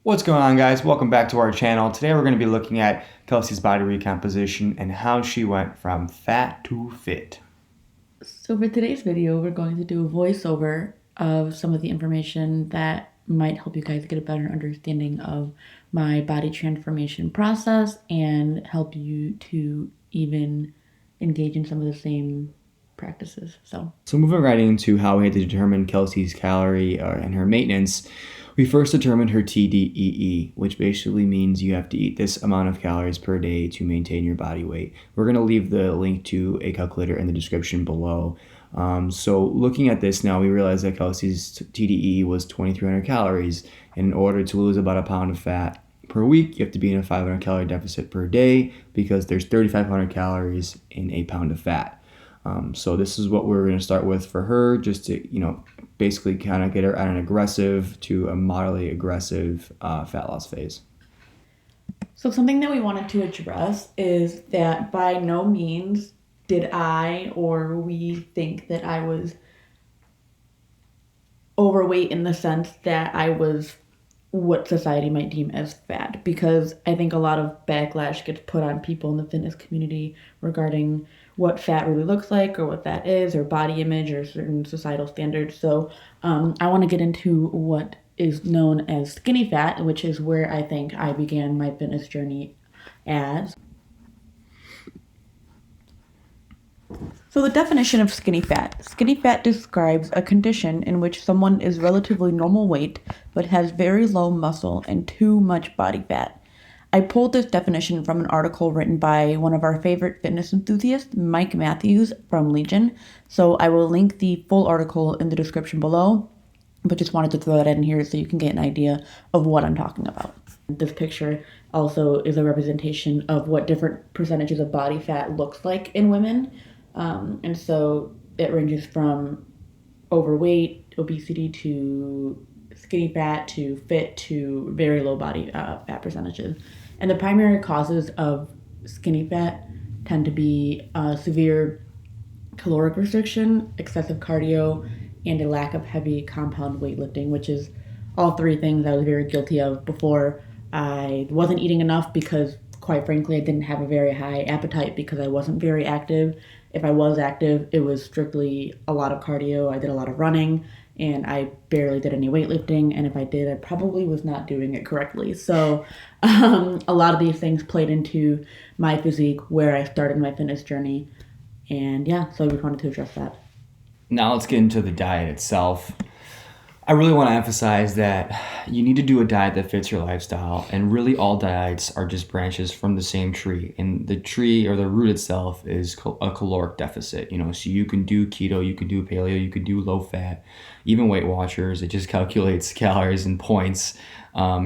What's going on, guys? Welcome back to our channel. Today we're going to be looking at Kelsey's body recomposition and how she went from fat to fit. So for today's video, we're going to do a voiceover of some of the information that might help you guys get a better understanding of my body transformation process and help you to even engage in some of the same practices. So moving right into how we had to determine Kelsey's calorie and her maintenance, we first determined her TDEE, which basically means you have to eat this amount of calories per day to maintain your body weight. We're going to leave the link to a calculator in the description below. So looking at this now, we realize that Kelsey's TDEE was 2,300 calories. And in order to lose about a pound of fat per week, you have to be in a 500 calorie deficit per day because there's 3,500 calories in a pound of fat. So this is what we're going to start with for her, just to, basically kind of get her at an aggressive to a moderately aggressive fat loss phase. So something that we wanted to address is that by no means did I or we think that I was overweight in the sense that I was what society might deem as fat, because I think a lot of backlash gets put on people in the fitness community regarding what fat really looks like or what fat is or body image or certain societal standards. So I want to get into what is known as skinny fat, which is where I think I began my fitness journey as. So the definition of skinny fat. Skinny fat describes a condition in which someone is relatively normal weight but has very low muscle and too much body fat. I pulled this definition from an article written by one of our favorite fitness enthusiasts, Mike Matthews from Legion. So I will link the full article in the description below, but just wanted to throw that in here so you can get an idea of what I'm talking about. This picture also is a representation of what different percentages of body fat looks like in women. And so it ranges from overweight, obesity, to skinny fat, to fit, to very low body fat percentages. And the primary causes of skinny fat tend to be severe caloric restriction, excessive cardio, and a lack of heavy compound weightlifting, which is all three things I was very guilty of before. I wasn't eating enough because, quite frankly, I didn't have a very high appetite because I wasn't very active. If I was active, it was strictly a lot of cardio. I did a lot of running, and I barely did any weightlifting. And if I did, I probably was not doing it correctly. So a lot of these things played into my physique, where I started my fitness journey. And yeah, so I just wanted to address that. Now let's get into the diet itself. I really want to emphasize that you need to do a diet that fits your lifestyle, and really all diets are just branches from the same tree, and the tree or the root itself is a caloric deficit. So you can do keto, you can do paleo, you can do low fat, even Weight Watchers. It just calculates calories and points,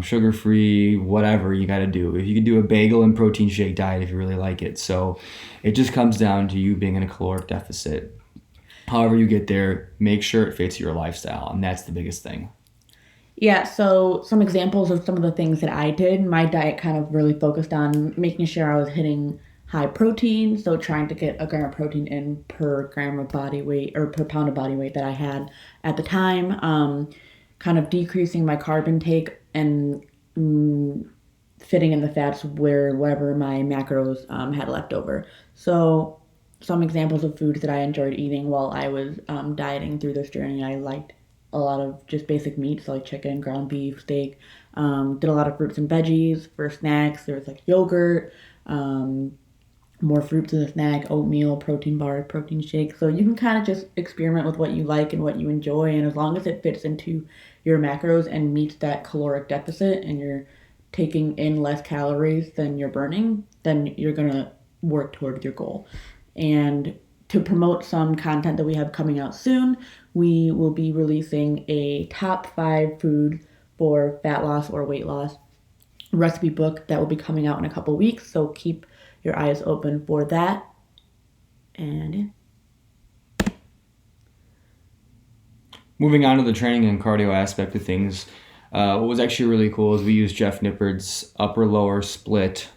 sugar free, whatever you got to do. If you can do a bagel and protein shake diet if you really like it. So it just comes down to you being in a caloric deficit. However you get there, make sure it fits your lifestyle, and that's the biggest thing. Yeah, so some examples of some of the things that I did. My diet kind of really focused on making sure I was hitting high protein, so trying to get a gram of protein in per gram of body weight or per pound of body weight that I had at the time. Kind of decreasing my carb intake and fitting in the fats wherever my macros had left over. So some examples of foods that I enjoyed eating while I was dieting through this journey. I liked a lot of just basic meats like chicken, ground beef, steak. Did a lot of fruits and veggies for snacks. There was like yogurt, more fruits as a snack, oatmeal, protein bars, protein shakes. So you can kind of just experiment with what you like and what you enjoy. And as long as it fits into your macros and meets that caloric deficit and you're taking in less calories than you're burning, then you're going to work toward your goal. And to promote some content that we have coming out soon, we will be releasing a top 5 foods for fat loss or weight loss recipe book that will be coming out in a couple weeks. So keep your eyes open for that. And yeah. Moving on to the training and cardio aspect of things, what was actually really cool is we used Jeff Nippard's upper-lower split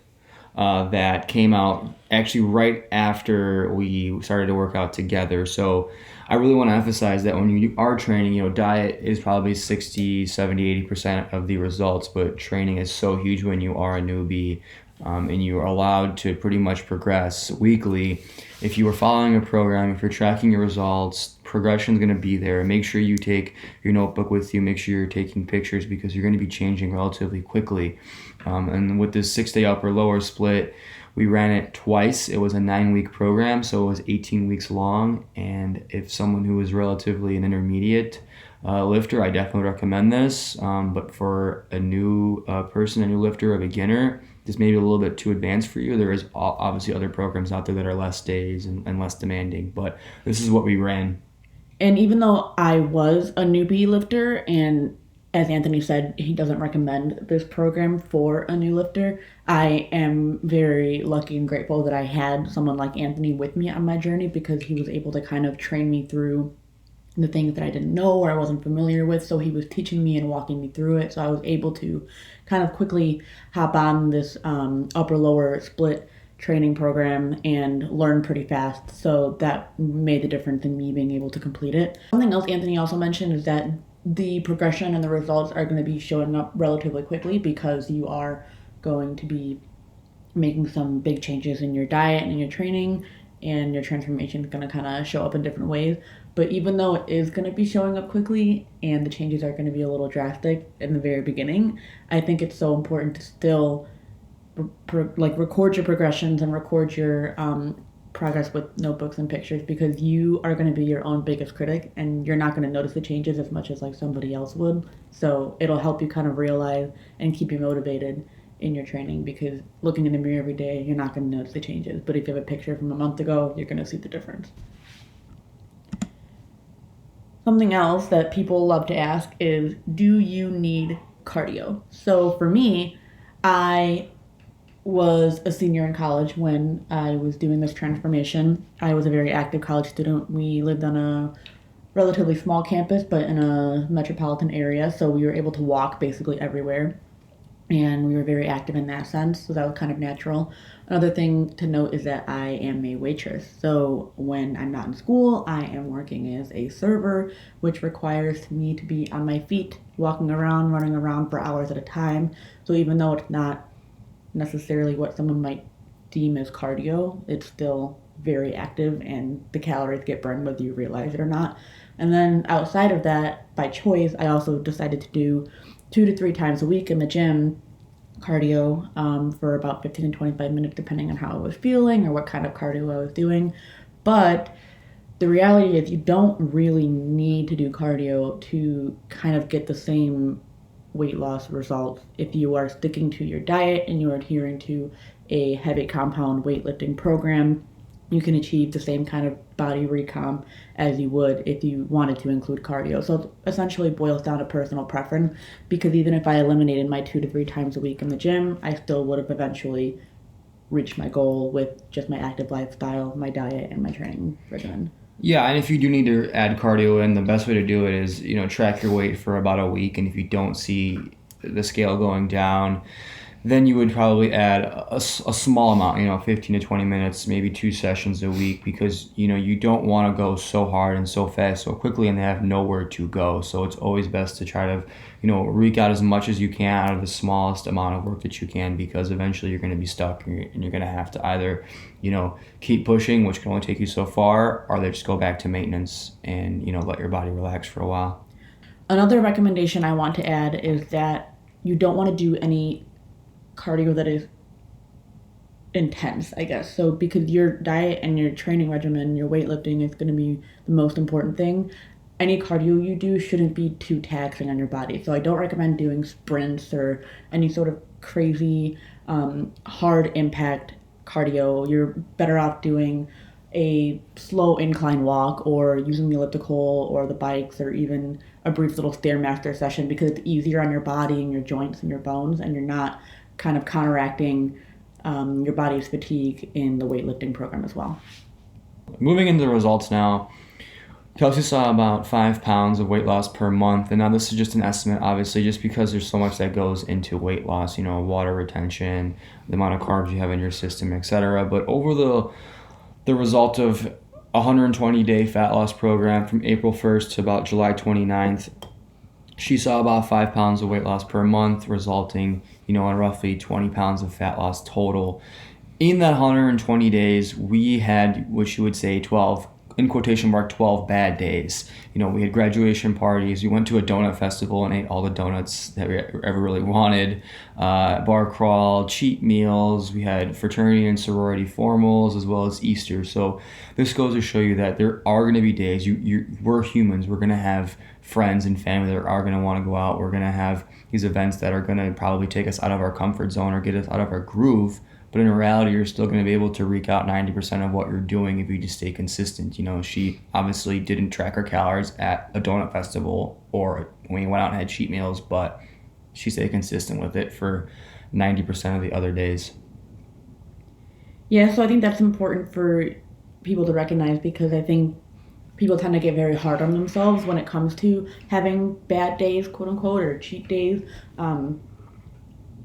that came out actually right after we started to work out together. So I really want to emphasize that when you are training, diet is probably 60, 70, 80% of the results, but training is so huge when you are a newbie. And you are allowed to pretty much progress weekly. If you are following a program, if you're tracking your results, progression is going to be there. Make sure you take your notebook with you. Make sure you're taking pictures because you're going to be changing relatively quickly. And with this 6-day upper lower split, we ran it twice. It was a 9-week program, so it was 18 weeks long. And if someone who is relatively an intermediate lifter, I definitely recommend this. But for a new person, a new lifter, a beginner, this may be a little bit too advanced for you. There is obviously other programs out there that are less days and less demanding, but this is what we ran. And even though I was a newbie lifter, and as Anthony said, he doesn't recommend this program for a new lifter, I am very lucky and grateful that I had someone like Anthony with me on my journey, because he was able to kind of train me through the things that I didn't know or I wasn't familiar with. So he was teaching me and walking me through it. So I was able to kind of quickly hop on this upper lower split training program and learn pretty fast. So that made the difference in me being able to complete it. Something else Anthony also mentioned is that the progression and the results are going to be showing up relatively quickly, because you are going to be making some big changes in your diet and in your training, and your transformation is going to kind of show up in different ways. But even though it is going to be showing up quickly and the changes are going to be a little drastic in the very beginning, I think it's so important to still record your progressions and record your progress with notebooks and pictures, because you are going to be your own biggest critic and you're not going to notice the changes as much as like somebody else would. So it'll help you kind of realize and keep you motivated in your training, because looking in the mirror every day, you're not going to notice the changes. But if you have a picture from a month ago, you're going to see the difference. Something else that people love to ask is, do you need cardio? So for me, I was a senior in college when I was doing this transformation. I was a very active college student. We lived on a relatively small campus, but in a metropolitan area, so we were able to walk basically everywhere. And we were very active in that sense, so that was kind of natural. Another thing to note is that I am a waitress. So when I'm not in school, I am working as a server, which requires me to be on my feet, walking around, running around for hours at a time. So even though it's not necessarily what someone might deem as cardio, it's still very active, and the calories get burned whether you realize it or not. And then outside of that, by choice, I also decided to do 2 to 3 times a week in the gym cardio for about 15 to 25 minutes, depending on how I was feeling or what kind of cardio I was doing. But the reality is, you don't really need to do cardio to kind of get the same weight loss results if you are sticking to your diet and you are adhering to a heavy compound weightlifting program. You can achieve the same kind of body recomp as you would if you wanted to include cardio. So it essentially boils down to personal preference, because even if I eliminated my 2 to 3 times a week in the gym, I still would have eventually reached my goal with just my active lifestyle, my diet, and my training regimen. Yeah, and if you do need to add cardio in, the best way to do it is, track your weight for about a week, and if you don't see the scale going down, then you would probably add a small amount, 15 to 20 minutes, maybe 2 sessions a week, because, you don't want to go so hard and so fast so quickly and they have nowhere to go. So it's always best to try to, wreak out as much as you can out of the smallest amount of work that you can, because eventually you're going to be stuck and you're going to have to either, keep pushing, which can only take you so far, or they just go back to maintenance and, let your body relax for a while. Another recommendation I want to add is that you don't want to do any cardio that is intense, I guess. So because your diet and your training regimen, your weightlifting is going to be the most important thing, any cardio you do shouldn't be too taxing on your body. So I don't recommend doing sprints or any sort of crazy hard impact cardio. You're better off doing a slow incline walk or using the elliptical or the bikes, or even a brief little Stairmaster session, because it's easier on your body and your joints and your bones, and you're not kind of counteracting your body's fatigue in the weightlifting program as well. Moving into the results now, Kelsey saw about 5 pounds of weight loss per month, and now this is just an estimate, obviously, just because there's so much that goes into weight loss, water retention, the amount of carbs you have in your system, etc. But over the result of a 120-day fat loss program from April 1st to about July 29th, she saw about 5 pounds of weight loss per month, resulting, in roughly 20 pounds of fat loss total. In that 120 days, we had what she would say 12, in quotation mark, 12 bad days. We had graduation parties. We went to a donut festival and ate all the donuts that we ever really wanted. Bar crawl, cheat meals. We had fraternity and sorority formals as well as Easter. So this goes to show you that there are going to be days. We're humans. We're going to have friends and family that are going to want to go out. We're going to have these events that are going to probably take us out of our comfort zone or get us out of our groove. But in reality, you're still going to be able to wreak out 90% of what you're doing if you just stay consistent. She obviously didn't track her calories at a donut festival or when we went out and had cheat meals, but she stayed consistent with it for 90% of the other days. Yeah, so I think that's important for people to recognize, because I think people tend to get very hard on themselves when it comes to having bad days, quote unquote, or cheat days.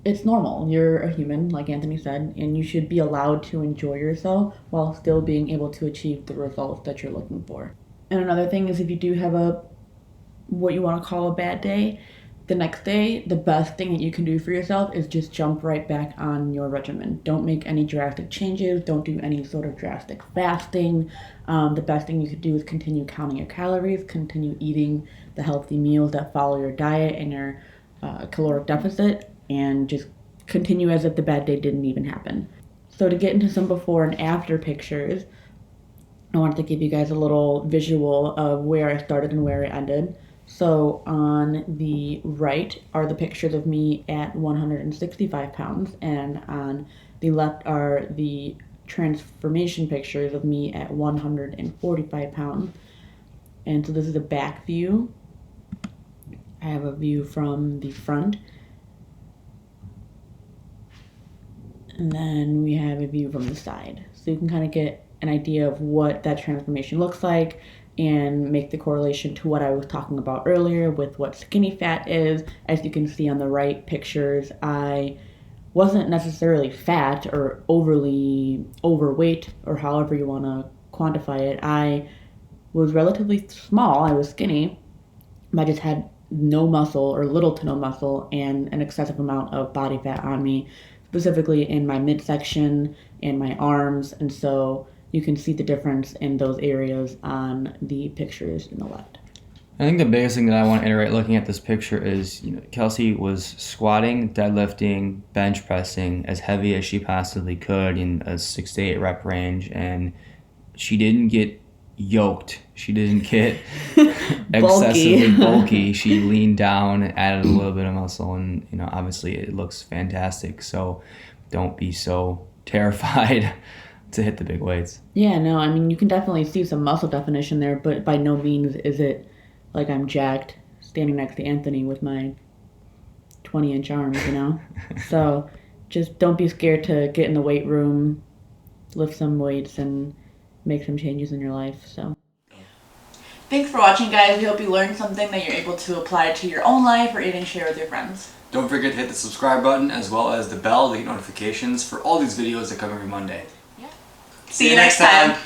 It's normal. You're a human, like Anthony said, and you should be allowed to enjoy yourself while still being able to achieve the results that you're looking for. And another thing is, if you do have what you want to call a bad day, the next day, the best thing that you can do for yourself is just jump right back on your regimen. Don't make any drastic changes. Don't do any sort of drastic fasting. The best thing you could do is continue counting your calories, continue eating the healthy meals that follow your diet and your caloric deficit, and just continue as if the bad day didn't even happen. So to get into some before and after pictures, I wanted to give you guys a little visual of where I started and where I ended. So on the right are the pictures of me at 165 pounds, and on the left are the transformation pictures of me at 145 pounds. And so this is a back view. I have a view from the front. And then we have a view from the side. So you can kind of get an idea of what that transformation looks like and make the correlation to what I was talking about earlier with what skinny fat is. As you can see on the right pictures, I wasn't necessarily fat or overly overweight, or however you want to quantify it. I was relatively small. I was skinny, but I just had no muscle or little to no muscle and an excessive amount of body fat on me, specifically in my midsection and my arms. And so you can see the difference in those areas on the pictures in the left. I think the biggest thing that I want to iterate looking at this picture is, Kelsey was squatting, deadlifting, bench pressing as heavy as she possibly could in a 6 to 8 rep range, and she didn't get yoked. She didn't get excessively bulky. She leaned down, added a little bit of muscle, and obviously it looks fantastic. So don't be so terrified to hit the big weights. Yeah, no, I mean, you can definitely see some muscle definition there, but by no means is it like I'm jacked standing next to Anthony with my 20-inch arms, So just don't be scared to get in the weight room, lift some weights, and make some changes in your life. So thanks for watching, guys. We hope you learned something that you're able to apply to your own life or even share with your friends. Don't forget to hit the subscribe button as well as the bell to get notifications for all these videos that come every Monday. See you next time.